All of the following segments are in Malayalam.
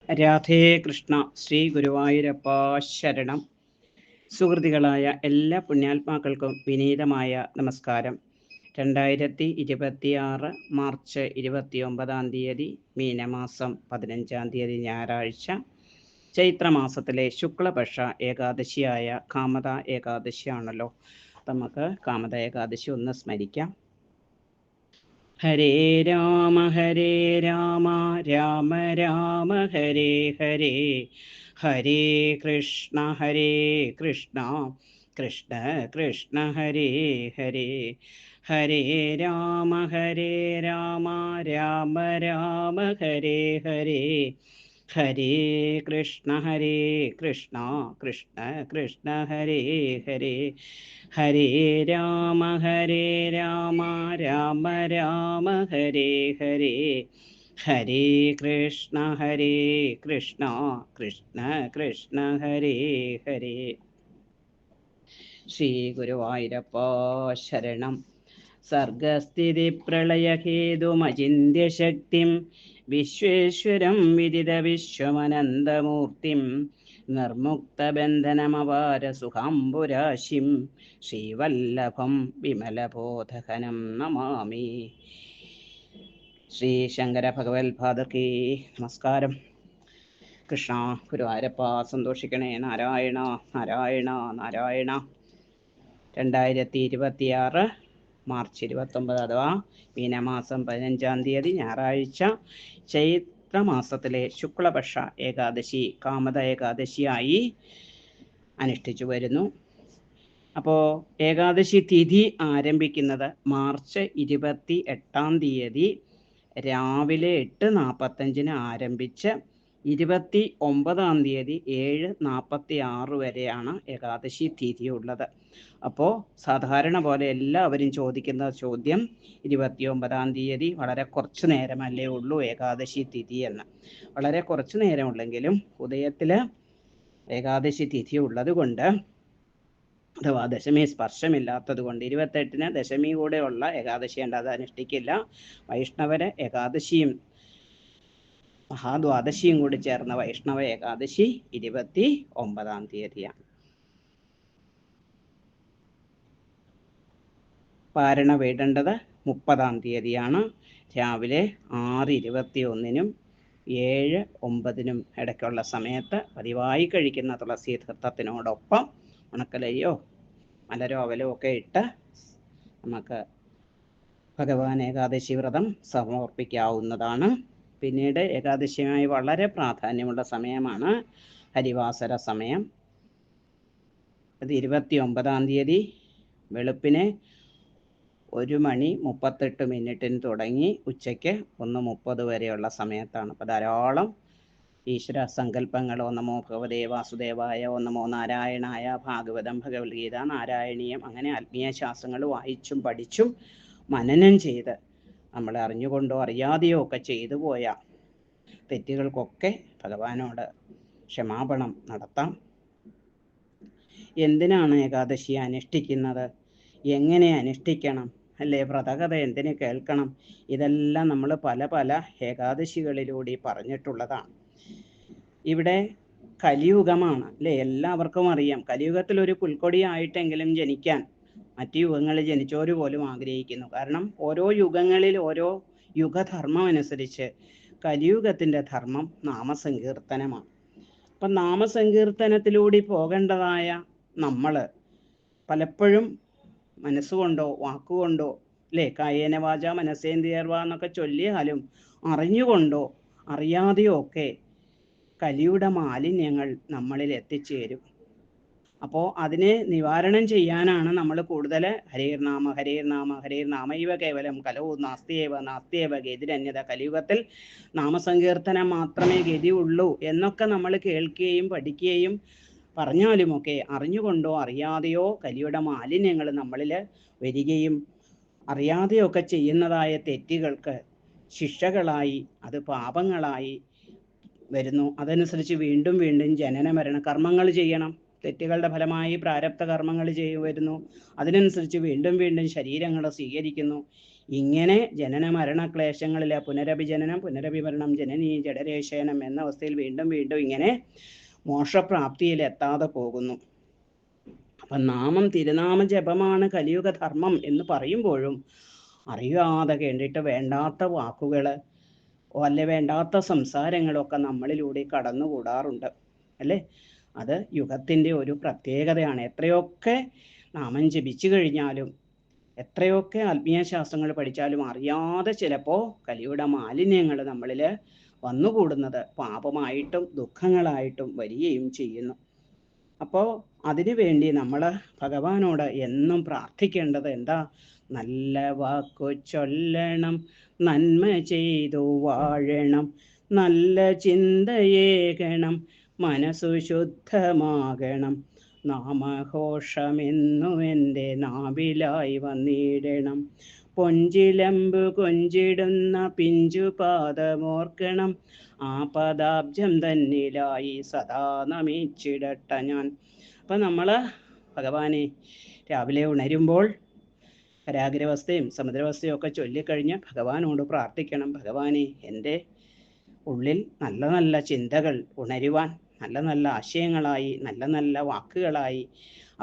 രാധേ കൃഷ്ണ. ശ്രീ ഗുരുവായൂരപ്പ ശരണം. സുഹൃത്തുക്കളായ എല്ലാ പുണ്യാത്മാക്കൾക്കും വിനീതമായ നമസ്കാരം. 2026 മാർച്ച് 29 മീനമാസം 15 ഞായറാഴ്ച, ചൈത്രമാസത്തിലെ ശുക്ലപക്ഷ ഏകാദശിയായ കാമത ഏകാദശിയാണല്ലോ. നമുക്ക് കാമത ഏകാദശി ഒന്ന് സ്മരിക്കാം. ഹരേ രാമ രാമ രാമ ഹരേ ഹരേ, ഹരേ കൃഷ്ണ കൃഷ്ണ കൃഷ്ണ ഹരേ ഹരേ, ഹരേ രാമ രാമ രാമ ഹരേ ഹരേ, ഹരേ കൃഷ്ണ കൃഷ്ണ കൃഷ്ണ ഹരേ ഹരേ, ഹരേ രാമ രാമ രാമ ഹരേ ഹരേ, ഹരേ കൃഷ്ണ കൃഷ്ണ കൃഷ്ണ ഹരേ ഹരേ. ശ്രീ ഗുരുവായൂരപ്പ ശരണം. സർഗസ്ഥിതി പ്രളയഹേതുമചിന്യശക്തിം വിശ്വേശ്വരം വിദിത വിശ്വമനന്തമൂർത്തിം നിർമുക്തബന്ധനമപാരസുഖാംബുരാശിം ശ്രീവല്ലഭം വിമലബോധഘനം നമാമി. ശ്രീ ശങ്കര ഭഗവത്പാദർക്കേ നമസ്കാരം. കൃഷ്ണ ഗുരുവായൂരപ്പ സന്തോഷിക്കണേ. നാരായണ നാരായണ നാരായണ. 2026 മാർച്ച് 29 അഥവാ മീനമാസം 15 ഞായറാഴ്ച, ചൈത്രമാസത്തിലെ ശുക്ലപക്ഷ ഏകാദശി കാമത ഏകാദശിയായി അനുഷ്ഠിച്ചു വരുന്നു. അപ്പോൾ ഏകാദശി തിഥി ആരംഭിക്കുന്നത് മാർച്ച് 28 രാവിലെ 8:45 ആരംഭിച്ച് 29 7:46 വരെയാണ് ഏകാദശി തിഥി ഉള്ളത്. അപ്പോൾ സാധാരണ പോലെ എല്ലാവരും ചോദിക്കുന്ന ചോദ്യം 29 വളരെ കുറച്ച് നേരമല്ലേ ഉള്ളൂ ഏകാദശി തിഥി എന്ന്. വളരെ കുറച്ച് നേരമുള്ളെങ്കിലും ഉദയത്തിൽ ഏകാദശി തിഥി ഉള്ളത് കൊണ്ട്, അഥവാ ദശമി സ്പർശമില്ലാത്തത് കൊണ്ട് 28 ദശമി കൂടെയുള്ള ഏകാദശി ഉണ്ട്, അത് അനുഷ്ഠിക്കില്ല. വൈഷ്ണവര് ഏകാദശിയും മഹാദ്വാദശിയും കൂടി ചേർന്ന വൈഷ്ണവ ഏകാദശി 29 പാരണ വീടേണ്ടത് 30 രാവിലെ 6:21 7:09 ഇടയ്ക്കുള്ള സമയത്ത് പതിവായി കഴിക്കുന്ന തുളസി തീർത്ഥത്തിനോടൊപ്പം ഉണക്കലരിയോ മലരോ അവലോ ഒക്കെ ഇട്ട് നമുക്ക് ഭഗവാൻ ഏകാദശി വ്രതം സമർപ്പിക്കാവുന്നതാണ്. പിന്നീട് ഏകാദശിയുമായി വളരെ പ്രാധാന്യമുള്ള സമയമാണ് ഹരിവാസര സമയം. അത് 29 വെളുപ്പിനെ 1:38 തുടങ്ങി ഉച്ചയ്ക്ക് 1:30 വരെയുള്ള സമയത്താണ്. അപ്പോൾ ധാരാളം ഈശ്വര സങ്കല്പങ്ങൾ, ഓ നമോ ഭഗവതേ വാസുദേവായ, ഓ നമോ നാരായണായ, ഭാഗവതം ഭഗവത്ഗീത നാരായണീയം, അങ്ങനെ ആത്മീയ ശാസ്ത്രങ്ങൾ വായിച്ചും പഠിച്ചും മനനം ചെയ്ത് നമ്മൾ അറിഞ്ഞുകൊണ്ടോ അറിയാതെയോ ഒക്കെ ചെയ്തു പോയ തെറ്റുകൾക്കൊക്കെ ഭഗവാനോട് ക്ഷമാപണം നടത്താം. എന്തിനാണ് ഏകാദശി അനുഷ്ഠിക്കുന്നത്, എങ്ങനെ അനുഷ്ഠിക്കണം, അല്ലേ, വ്രതകഥ എന്തിനു കേൾക്കണം, ഇതെല്ലാം നമ്മൾ പല ഏകാദശികളിലൂടെ പറഞ്ഞിട്ടുള്ളതാണ്. ഇവിടെ കലിയുഗമാണ്, അല്ലേ, എല്ലാവർക്കും അറിയാം. കലിയുഗത്തിൽ ഒരു പുൽക്കൊടിയായിട്ടെങ്കിലും ജനിക്കാൻ മറ്റു യുഗങ്ങളിൽ ജനിച്ചവർ പോലും ആഗ്രഹിക്കുന്നു. കാരണം ഓരോ യുഗങ്ങളിൽ ഓരോ യുഗധർമ്മം അനുസരിച്ച് കലിയുഗത്തിൻ്റെ ധർമ്മം നാമസങ്കീർത്തനമാണ്. അപ്പം നാമസങ്കീർത്തനത്തിലൂടെ പോകേണ്ടതായ നമ്മൾ പലപ്പോഴും മനസ്സുകൊണ്ടോ വാക്കുകൊണ്ടോ, അല്ലേ, കായേന വാച മനസ്സേന്ദ്രിയർവ എന്നൊക്കെ ചൊല്ലിയാലും അറിഞ്ഞുകൊണ്ടോ അറിയാതെയോ ഒക്കെ കലിയുടെ മാലിന്യങ്ങൾ നമ്മളിൽ എത്തിച്ചേരും. അപ്പോൾ അതിനെ നിവാരണം ചെയ്യാനാണ് നമ്മൾ കൂടുതൽ ഹരേർനാമ ഹരേർനാമ ഹരേർനാമ ഇവ കേവലം കലോ നാസ്തിയേവ ഗതിരന്യത, കലിയുഗത്തിൽ നാമസങ്കീർത്തനം മാത്രമേ ഗതി ഉള്ളൂ എന്നൊക്കെ നമ്മൾ കേൾക്കുകയും പഠിക്കുകയും പറഞ്ഞാലുമൊക്കെ അറിഞ്ഞുകൊണ്ടോ അറിയാതെയോ കലിയുടെ മാലിന്യങ്ങൾ നമ്മളിൽ വരികയും അറിയാതെയൊക്കെ ചെയ്യുന്നതായ തെറ്റുകൾക്ക് ശിക്ഷകളായി, അത് പാപങ്ങളായി വരുന്നു. അതനുസരിച്ച് വീണ്ടും ജനന മരണ കർമ്മങ്ങൾ ചെയ്യണം. തെറ്റുകളുടെ ഫലമായി പ്രാരബ്ധ കർമ്മങ്ങൾ വരുന്നു. അതിനനുസരിച്ച് വീണ്ടും ശരീരങ്ങൾ സ്വീകരിക്കുന്നു. ഇങ്ങനെ ജനന മരണ ക്ലേശങ്ങളിലെ പുനരഭിജനനം, പുനരഭിമരണം, ജനനീ ജഡരേശയനം എന്ന അവസ്ഥയിൽ വീണ്ടും വീണ്ടും ഇങ്ങനെ മോക്ഷപ്രാപ്തിയിൽ എത്താതെ പോകുന്നു. അപ്പം നാമം തിരുനാമ ജപമാണ് കലിയുഗ ധർമ്മം എന്ന് പറയുമ്പോഴും അറിയാതെ കേണ്ടിട്ട് വേണ്ടാത്ത വാക്കുകൾ അല്ലെ വേണ്ടാത്ത സംസാരങ്ങളൊക്കെ നമ്മളിലൂടെ കടന്നുകൂടാറുണ്ട് അല്ലേ. അത് യുഗത്തിൻ്റെ ഒരു പ്രത്യേകതയാണ്. എത്രയൊക്കെ നാമം ജപിച്ചു കഴിഞ്ഞാലും എത്രയൊക്കെ ആത്മീയ ശാസ്ത്രങ്ങൾ പഠിച്ചാലും അറിയാതെ ചിലപ്പോൾ കലിയുടെ മാലിന്യങ്ങൾ നമ്മളിൽ വന്നുകൂടുന്നത് പാപമായിട്ടും ദുഃഖങ്ങളായിട്ടും വരികയും ചെയ്യുന്നു. അപ്പോൾ അതിനു വേണ്ടി നമ്മൾ ഭഗവാനോട് എന്നും പ്രാർത്ഥിക്കേണ്ടത് എന്താ? നല്ല വാക്കു ചൊല്ലണം, നന്മ ചെയ്തു വാഴണം, നല്ല ചിന്തയേകണം, മനസ്സു ശുദ്ധമാകണം, നാമഘോഷമെന്നു എൻ്റെ നാവിലായി വന്നിടണം, പൊഞ്ചിലമ്പു കൊഞ്ചിടുന്ന പിഞ്ചുപാദമോർക്കണം, ആ പദാബ്ജം തന്നിലായി സദാ നമിച്ചിടട്ട ഞാൻ. അപ്പം നമ്മൾ ഭഗവാനെ രാവിലെ ഉണരുമ്പോൾ പരാഗ്രവസ്ഥയും സമുദ്രവസ്ഥയും ഒക്കെ ചൊല്ലിക്കഴിഞ്ഞ് ഭഗവാനോട് പ്രാർത്ഥിക്കണം. ഭഗവാനെ, എൻ്റെ ഉള്ളിൽ നല്ല നല്ല ചിന്തകൾ ഉണരുവാൻ, നല്ല നല്ല ആശയങ്ങളായി, നല്ല നല്ല വാക്കുകളായി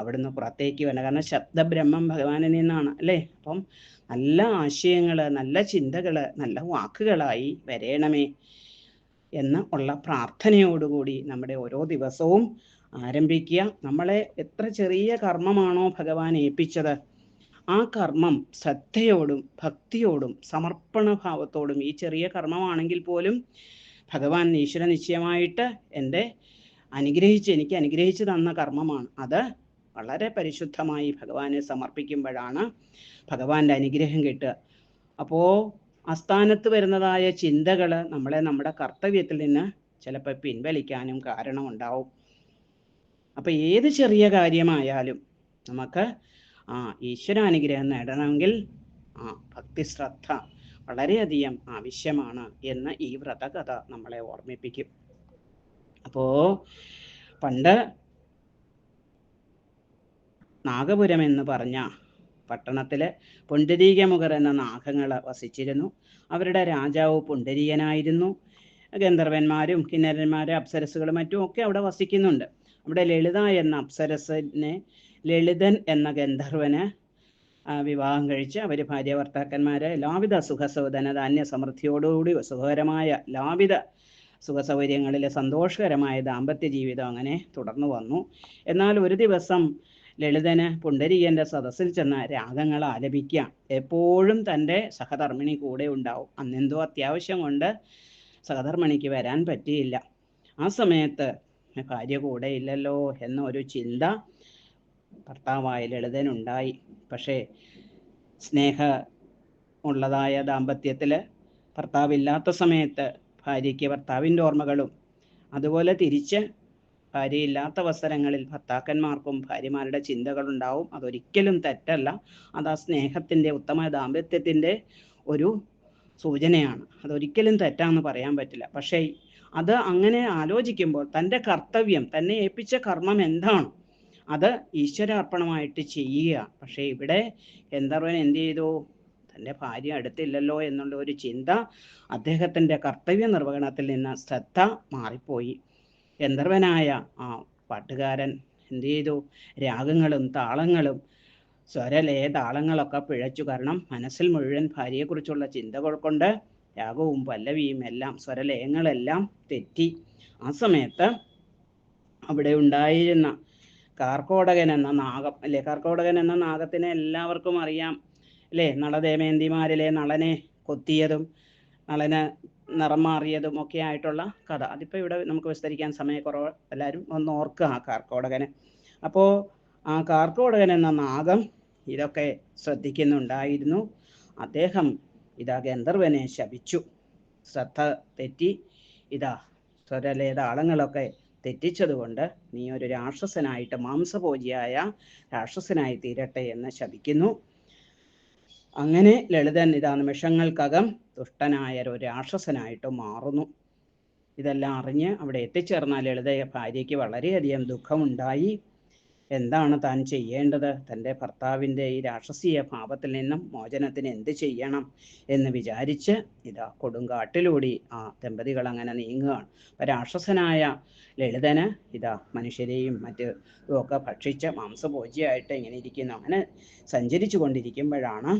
അവിടുന്ന് പുറത്തേക്ക് വരണം. കാരണം ശബ്ദബ്രഹ്മം ഭഗവാനിൽ നിന്നാണ് അല്ലേ. അപ്പം നല്ല ആശയങ്ങൾ, നല്ല ചിന്തകൾ, നല്ല വാക്കുകളായി വരേണമേ എന്ന് ഉള്ള പ്രാർത്ഥനയോടുകൂടി നമ്മുടെ ഓരോ ദിവസവും ആരംഭിക്കുക. നമ്മളെ എത്ര ചെറിയ കർമ്മമാണോ ഭഗവാൻ ഏൽപ്പിച്ചത്, ആ കർമ്മം ശ്രദ്ധയോടും ഭക്തിയോടും സമർപ്പണഭാവത്തോടും, ഈ ചെറിയ കർമ്മമാണെങ്കിൽ പോലും ഭഗവാൻ ഈശ്വര നിശ്ചയമായിട്ട് എനിക്ക് അനുഗ്രഹിച്ച് തന്ന കർമ്മമാണ്. അത് വളരെ പരിശുദ്ധമായി ഭഗവാനെ സമർപ്പിക്കുമ്പോഴാണ് ഭഗവാന്റെ അനുഗ്രഹം കിട്ടുക. അപ്പോൾ അസ്ഥാനത്ത് വരുന്നതായ ചിന്തകൾ നമ്മളെ നമ്മുടെ കർത്തവ്യത്തിൽ നിന്ന് ചിലപ്പോൾ പിൻവലിക്കാനും കാരണമുണ്ടാവും. അപ്പം ഏത് ചെറിയ കാര്യമായാലും നമുക്ക് ഈശ്വരാനുഗ്രഹം നേടണമെങ്കിൽ ഭക്തിശ്രദ്ധ വളരെയധികം ആവശ്യമാണ് എന്ന് ഈ വ്രതകഥ നമ്മളെ ഓർമ്മിപ്പിക്കും. അപ്പോൾ പണ്ട് നാഗപുരം എന്ന് പറഞ്ഞ പട്ടണത്തിൽ പുണ്ടരീകമുഖർ എന്ന നാഗങ്ങൾ വസിച്ചിരുന്നു. അവരുടെ രാജാവ് പുണ്ടരീകനായിരുന്നു. ഗന്ധർവന്മാരും കിന്നരന്മാരും അപ്സരസുകളും മറ്റും ഒക്കെ അവിടെ വസിക്കുന്നുണ്ട്. അവിടെ ലളിത എന്ന അപ്സരസിനെ ലളിതൻ എന്ന ഗന്ധർവന് വിവാഹം കഴിച്ച് അവർ ഭാര്യ ഭർത്താക്കന്മാരെ എല്ലാവിധ ധനധാന്യ സമൃദ്ധിയോടുകൂടി സുഖകരമായ എല്ലാവിധ സുഖസൗകര്യങ്ങളിൽ സന്തോഷകരമായ ദാമ്പത്യ ജീവിതം അങ്ങനെ തുടർന്നു വന്നു. എന്നാൽ ഒരു ദിവസം ലളിതന് പുണ്ടരീകന്റെ സദസ്സിൽ ചെന്ന രാഗങ്ങൾ ആലപിക്കുക. എപ്പോഴും തൻ്റെ സഹധർമ്മിണി കൂടെ ഉണ്ടാവും. അന്നെന്തോ അത്യാവശ്യം കൊണ്ട് സഹധർമ്മിണിക്ക് വരാൻ പറ്റിയില്ല. ആ സമയത്ത് ഭാര്യ കൂടെ ഇല്ലല്ലോ എന്നൊരു ചിന്ത ഭർത്താവായ ലളിതനുണ്ടായി. പക്ഷേ സ്നേഹ ഉള്ളതായ ദാമ്പത്യത്തിൽ ഭർത്താവില്ലാത്ത സമയത്ത് ഭാര്യയ്ക്ക് ഭർത്താവിൻ്റെ ഓർമ്മകളും, അതുപോലെ തിരിച്ച് ഭാര്യയില്ലാത്ത അവസരങ്ങളിൽ ഭർത്താക്കന്മാർക്കും ഭാര്യമാരുടെ ചിന്തകളുണ്ടാവും. അതൊരിക്കലും തെറ്റല്ല. അത് ആ സ്നേഹത്തിൻ്റെ ഉത്തമ ദാമ്പത്യത്തിൻ്റെ ഒരു സൂചനയാണ്. അതൊരിക്കലും തെറ്റാന്ന് പറയാൻ പറ്റില്ല. പക്ഷേ അത് അങ്ങനെ ആലോചിക്കുമ്പോൾ തൻ്റെ കർത്തവ്യം, തന്നെ ഏൽപ്പിച്ച കർമ്മം എന്താണ്, അത് ഈശ്വരാർപ്പണമായിട്ട് ചെയ്യുക. പക്ഷേ ഇവിടെ ഗന്ധർവൻ എന്ത് ചെയ്തു? തൻ്റെ ഭാര്യ അടുത്തില്ലല്ലോ എന്നുള്ള ഒരു ചിന്ത അദ്ദേഹത്തിൻ്റെ കർത്തവ്യ നിർവഹണത്തിൽ നിന്ന് ശ്രദ്ധ മാറിപ്പോയി. ഗന്ധർവനായ ആ പാട്ടുകാരൻ എന്ത് ചെയ്തു? രാഗങ്ങളും താളങ്ങളും സ്വരലയ താളങ്ങളൊക്കെ പിഴച്ചു. കാരണം മനസ്സിൽ മുഴുവൻ ഭാര്യയെക്കുറിച്ചുള്ള ചിന്തകൾ കൊണ്ട് രാഗവും പല്ലവിയും എല്ലാം സ്വരലയങ്ങളെല്ലാം തെറ്റി. ആ സമയത്ത് അവിടെ ഉണ്ടായിരുന്ന കാർക്കോടകൻ എന്ന നാഗം അല്ലേ, കാർക്കോടകൻ എന്ന നാഗത്തിനെ എല്ലാവർക്കും അറിയാം അല്ലേ. നളദേമേന്തിമാരിലെ നളനെ കൊത്തിയതും നളന് നിറം മാറിയതും ഒക്കെ ആയിട്ടുള്ള കഥ. അതിപ്പോൾ ഇവിടെ നമുക്ക് വിസ്തരിക്കാൻ സമയക്കുറവ്. എല്ലാവരും ഒന്ന് ഓർക്കുക ആ കാർക്കോടകന്. അപ്പോൾ ആ കാർക്കോടകൻ എന്ന നാഗം ഇതൊക്കെ ശ്രദ്ധിക്കുന്നുണ്ടായിരുന്നു. അദ്ദേഹം ഗന്ധർവനെ ശപിച്ചു. ശ്രദ്ധ തെറ്റി സ്വരലയ താളങ്ങളൊക്കെ തെറ്റിച്ചതുകൊണ്ട് നീ ഒരു രാക്ഷസനായിട്ട്, മാംസഭോജിയായ രാക്ഷസനായി തീരട്ടെ എന്ന് ശപിക്കുന്നു. അങ്ങനെ ലളിതൻ നിമിഷങ്ങൾക്കകം ദുഷ്ടനായ ഒരു രാക്ഷസനായിട്ട് മാറുന്നു. ഇതെല്ലാം അറിഞ്ഞ് അവിടെ എത്തിച്ചേർന്ന ലളിത ഭാര്യയ്ക്ക് വളരെയധികം ദുഃഖമുണ്ടായി. എന്താണ് താൻ ചെയ്യേണ്ടത്, തൻ്റെ ഭർത്താവിൻ്റെ ഈ രാക്ഷസീയ ഭാവത്തിൽ നിന്നും മോചനത്തിന് എന്ത് ചെയ്യണം എന്ന് വിചാരിച്ച് ഇതാ കൊടുങ്കാട്ടിലൂടെ ആ ദമ്പതികൾ അങ്ങനെ നീങ്ങുകയാണ്. അപ്പം രാക്ഷസനായ ലളിതന് ഇതാ മനുഷ്യരെയും മറ്റ് ഒക്കെ ഭക്ഷിച്ച് മാംസഭോജിയായിട്ട് ഇങ്ങനെ ഇരിക്കുന്നു. അങ്ങനെ സഞ്ചരിച്ചു കൊണ്ടിരിക്കുമ്പോഴാണ്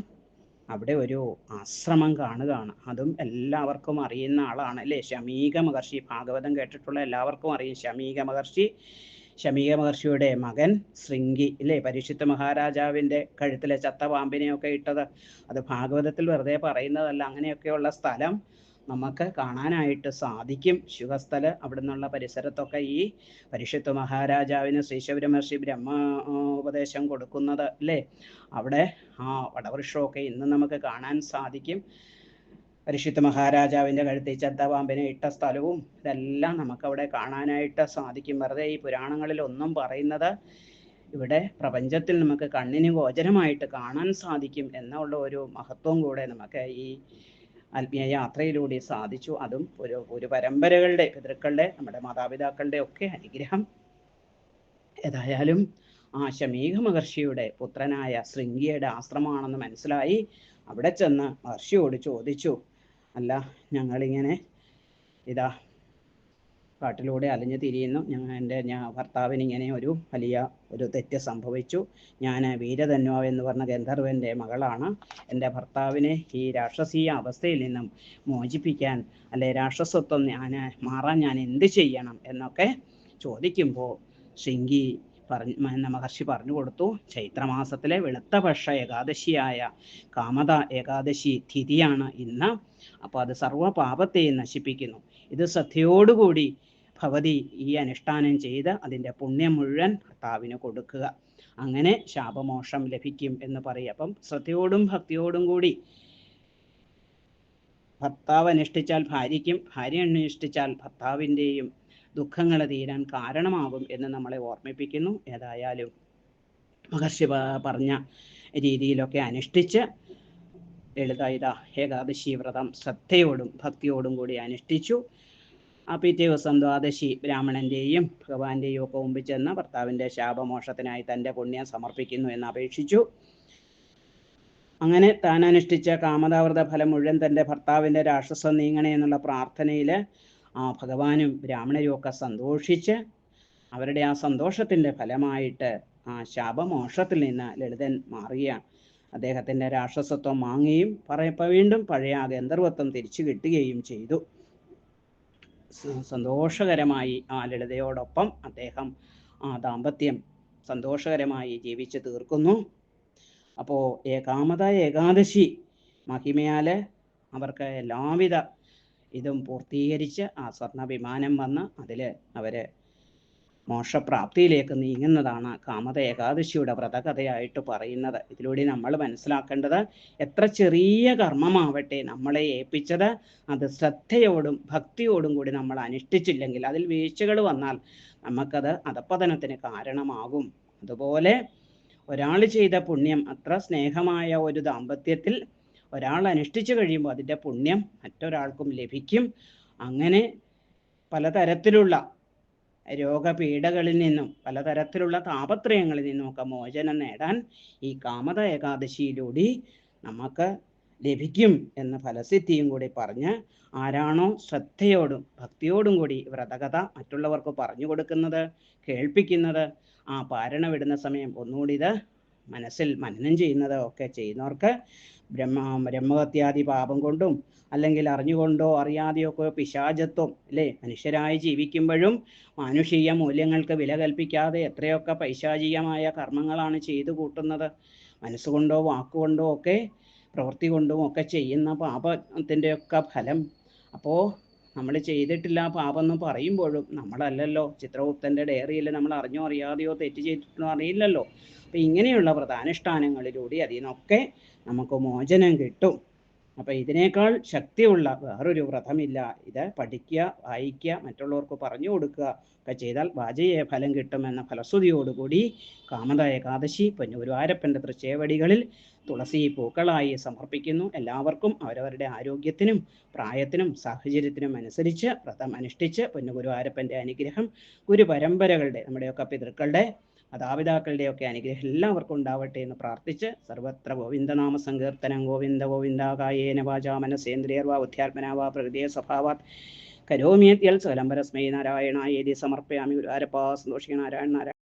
അവിടെ ഒരു ആശ്രമം കാണുകയാണ്. അതും എല്ലാവർക്കും അറിയുന്ന ആളാണ് അല്ലേ, ശമീക മഹർഷി. ഭാഗവതം കേട്ടിട്ടുള്ള എല്ലാവർക്കും അറിയും ശമീക മഹർഷി. ശമീക മഹർഷിയുടെ മകൻ ശൃംഗി അല്ലേ, പരീക്ഷിത്ത മഹാരാജാവിൻ്റെ കഴുത്തിലെ ചത്ത പാമ്പിനെയൊക്കെ ഇട്ടത്. അത് ഭാഗവതത്തിൽ വെറുതെ പറയുന്നതല്ല. അങ്ങനെയൊക്കെയുള്ള സ്ഥലം നമുക്ക് കാണാനായിട്ട് സാധിക്കും. ശുഖസ്ഥല് അവിടെ നിന്നുള്ള പരിസരത്തൊക്കെ ഈ പരീക്ഷിത്ത മഹാരാജാവിന് ശ്രീശബരി മഹർഷി ബ്രഹ്മ ഉപദേശം കൊടുക്കുന്നത് അല്ലേ, അവിടെ ആ വടവൃക്ഷമൊക്കെ ഇന്ന് നമുക്ക് കാണാൻ സാധിക്കും. പരീക്ഷിത്ത മഹാരാജാവിൻ്റെ കഴുത്തിൽ ചത്ത പാമ്പിനെ ഇട്ട സ്ഥലവും ഇതെല്ലാം നമുക്കവിടെ കാണാനായിട്ട് സാധിക്കും. വെറുതെ ഈ പുരാണങ്ങളിൽ ഒന്നും പറയുന്നത് ഇവിടെ പ്രപഞ്ചത്തിൽ നമുക്ക് കണ്ണിന് ഗോചരമായിട്ട് കാണാൻ സാധിക്കും എന്നുള്ള ഒരു മഹത്വം കൂടെ നമുക്ക് ഈ ആത്മീയ യാത്രയിലൂടെ സാധിച്ചു. അതും ഒരു പരമ്പരകളുടെ, പിതൃക്കളുടെ, നമ്മുടെ മാതാപിതാക്കളുടെ ഒക്കെ അനുഗ്രഹം. ഏതായാലും ആ ശമീക മഹർഷിയുടെ പുത്രനായ ശൃംഗിയുടെ ആശ്രമമാണെന്ന് മനസ്സിലായി. അവിടെ ചെന്ന് മഹർഷിയോട് ചോദിച്ചു, അല്ല, ഞങ്ങളിങ്ങനെ ഇതാ കാട്ടിലൂടെ അലഞ്ഞു തിരിയുന്നു. എൻ്റെ ഭർത്താവിന് ഇങ്ങനെ ഒരു തെറ്റ് സംഭവിച്ചു. ഞാൻ വീരധന്വ എന്ന് പറഞ്ഞ ഗന്ധർവൻ്റെ മകളാണ്. എൻ്റെ ഭർത്താവിനെ ഈ രാക്ഷസീയ അവസ്ഥയിൽ നിന്നും മോചിപ്പിക്കാൻ, അല്ലെ രാക്ഷസത്വം മാറാൻ ഞാൻ എന്ത് ചെയ്യണം എന്നൊക്കെ ചോദിക്കുമ്പോൾ ശൃംഗി മഹർഷി പറഞ്ഞു കൊടുത്തു. ചൈത്രമാസത്തിലെ വെളുത്തപക്ഷ ഏകാദശിയായ കാമത ഏകാദശി തിഥിയാണ് ഇന്ന്. അപ്പോൾ അത് സർവ്വപാപത്തെയും നശിപ്പിക്കുന്നു. ഇത് ശ്രദ്ധയോടുകൂടി ഭവതി ഈ അനുഷ്ഠാനം ചെയ്ത് അതിൻ്റെ പുണ്യം മുഴുവൻ ഭർത്താവിന് കൊടുക്കുക. അങ്ങനെ ശാപമോക്ഷം ലഭിക്കും എന്ന് പറയും. അപ്പം ശ്രദ്ധയോടും ഭക്തിയോടും കൂടി ഭർത്താവ് അനുഷ്ഠിച്ചാൽ ഭാര്യയ്ക്കും, ഭാര്യ അനുഷ്ഠിച്ചാൽ ഭർത്താവിൻ്റെയും ദുഃഖങ്ങൾ തീരാൻ കാരണമാകും എന്ന് നമ്മളെ ഓർമ്മിപ്പിക്കുന്നു. ഏതായാലും മഹർഷി പറഞ്ഞ രീതിയിലൊക്കെ അനുഷ്ഠിച്ച് ലളിത ഏകാദശി വ്രതം ശ്രദ്ധയോടും ഭക്തിയോടും കൂടി അനുഷ്ഠിച്ചു. ആ പിറ്റേ ദിവസം ദ്വാദശി ബ്രാഹ്മണൻ്റെയും ഭഗവാന്റെയും ഒക്കെ മുമ്പിൽ ചെന്ന് ഭർത്താവിൻ്റെ ശാപമോക്ഷത്തിനായി തൻ്റെ പുണ്യം സമർപ്പിക്കുന്നു എന്ന് അപേക്ഷിച്ചു. അങ്ങനെ താൻ അനുഷ്ഠിച്ച കാമതാവ്രത ഫലം മുഴുവൻ തൻ്റെ ഭർത്താവിൻ്റെ രാക്ഷസം നീങ്ങണേ എന്നുള്ള പ്രാർത്ഥനയിൽ ആ ഭഗവാനും ബ്രാഹ്മണരും ഒക്കെ സന്തോഷിച്ച് അവരുടെ ആ സന്തോഷത്തിൻ്റെ ഫലമായിട്ട് ആ ശാപമോക്ഷത്തിൽ നിന്ന് ലളിതൻ മാറുകയാണ്. അദ്ദേഹത്തിൻ്റെ രാക്ഷസത്വം വാങ്ങുകയും വീണ്ടും പഴയ ആ ഗന്ധർവത്വം തിരിച്ചു കിട്ടുകയും ചെയ്തു. സന്തോഷകരമായി ആ ലളിതയോടൊപ്പം അദ്ദേഹം ആ ദാമ്പത്യം സന്തോഷകരമായി ജീവിച്ചു തീർക്കുന്നു. അപ്പോൾ കാമത ഏകാദശി മഹിമയാൽ അവർക്ക് എല്ലാവിധ ഇതും പൂർത്തീകരിച്ച് ആ സ്വർണ്ണ വിമാനം വന്ന് അതിൽ അവർ മോക്ഷപ്രാപ്തിയിലേക്ക് നീങ്ങുന്നതാണ് കാമത ഏകാദശിയുടെ വ്രതകഥയായിട്ട് പറയുന്നത്. ഇതിലൂടെ നമ്മൾ മനസ്സിലാക്കേണ്ടത്, എത്ര ചെറിയ കർമ്മമാവട്ടെ നമ്മളെ ഏൽപ്പിച്ചത് അത് ശ്രദ്ധയോടും ഭക്തിയോടും കൂടി നമ്മൾ അനുഷ്ഠിച്ചില്ലെങ്കിൽ, അതിൽ വീഴ്ചകൾ വന്നാൽ നമുക്കത് അധപ്പതനത്തിന് കാരണമാകും. അതുപോലെ ഒരാൾ ചെയ്ത പുണ്യം, അത്ര സ്നേഹമായ ഒരു ദാമ്പത്യത്തിൽ ഒരാൾ അനുഷ്ഠിച്ചു കഴിയുമ്പോൾ അതിൻ്റെ പുണ്യം മറ്റൊരാൾക്കും ലഭിക്കും. അങ്ങനെ പലതരത്തിലുള്ള രോഗപീഠകളിൽ നിന്നും പലതരത്തിലുള്ള താപത്രയങ്ങളിൽ നിന്നുമൊക്കെ മോചനം നേടാൻ ഈ കാമത ഏകാദശിയിലൂടെ നമുക്ക് ലഭിക്കും എന്ന ഫലസിദ്ധിയും കൂടി പറഞ്ഞ്, ആരാണോ ശ്രദ്ധയോടും ഭക്തിയോടും കൂടി വ്രതകഥ മറ്റുള്ളവർക്ക് പറഞ്ഞു കൊടുക്കുന്നത്, കേൾപ്പിക്കുന്നത്, ആ പാരണ വിടുന്ന സമയം ഒന്നുകൂടി ഇത് മനസ്സിൽ മനനം ചെയ്യുന്നത് ഒക്കെ ചെയ്യുന്നവർക്ക് ബ്രഹ്മഹത്യാദി പാപം കൊണ്ടും അല്ലെങ്കിൽ അറിഞ്ഞുകൊണ്ടോ അറിയാതെയോ ഒക്കെ പിശാചത്വം അല്ലേ, മനുഷ്യരായി ജീവിക്കുമ്പോഴും മാനുഷിക മൂല്യങ്ങൾക്ക് വില കൽപ്പിക്കാതെ എത്രയൊക്കെ പൈശാചികമായ കർമ്മങ്ങളാണ് ചെയ്തു കൂട്ടുന്നത്. മനസ്സുകൊണ്ടോ വാക്കുകൊണ്ടോ ഒക്കെ പ്രവൃത്തി കൊണ്ടും ഒക്കെ ചെയ്യുന്ന പാപത്തിൻ്റെയൊക്കെ ഫലം. അപ്പോൾ നമ്മൾ ചെയ്തിട്ടില്ല പാപം എന്ന് പറയുമ്പോഴും നമ്മളല്ലല്ലോ, ചിത്രഗുപ്തൻ്റെ ഡയറിയിൽ നമ്മൾ അറിഞ്ഞോ അറിയാതെയോ തെറ്റ് ചെയ്തിട്ടോ അറിയില്ലല്ലോ. അപ്പം ഇങ്ങനെയുള്ള വ്രതാനുഷ്ഠാനങ്ങളിലൂടെ അതിൽ നിന്നൊക്കെ നമുക്ക് മോചനം കിട്ടും. അപ്പം ഇതിനേക്കാൾ ശക്തിയുള്ള വേറൊരു വ്രതമില്ല. ഇത് പഠിക്കുക, വായിക്കുക, മറ്റുള്ളവർക്ക് പറഞ്ഞു കൊടുക്കുക ഒക്കെ ചെയ്താൽ വാജയെ ഫലം കിട്ടുമെന്ന ഫലശ്രുതിയോടുകൂടി കാമത ഏകാദശി പൊന്നുഗുരുവായൂരപ്പൻ്റെ തൃച്ചേവടികളിൽ തുളസി പൂക്കളായി സമർപ്പിക്കുന്നു. എല്ലാവർക്കും അവരവരുടെ ആരോഗ്യത്തിനും പ്രായത്തിനും സാഹചര്യത്തിനും അനുസരിച്ച് വ്രതം അനുഷ്ഠിച്ച് പൊന്നുഗുരുവായൂരപ്പൻ്റെ അനുഗ്രഹം, ഗുരുപരമ്പരകളുടെ നമ്മുടെയൊക്കെ പിതൃക്കളുടെ മാതാപിതാക്കളുടെയൊക്കെ അനുഗ്രഹം എല്ലാവർക്കും ഉണ്ടാവട്ടെ എന്ന് പ്രാർത്ഥിച്ച് സർവത്ര ഗോവിന്ദനാമ സങ്കീർത്തനം ഗോവിന്ദ ഗോവിന്ദ കായേന വാചാ മനസേന്ദ്രിയർവാ ബുദ്ധ്യാത്മനാവാ പ്രകൃതിയെ സ്വഭാവാത് കരോമിയത്യൽ സകലം പരസ്മൈ നാരായണായേതി സമർപ്പയാമി. ഗുരുവായൂരപ്പാ സന്തോഷിക്കണം. നാരായണ നാരായണ.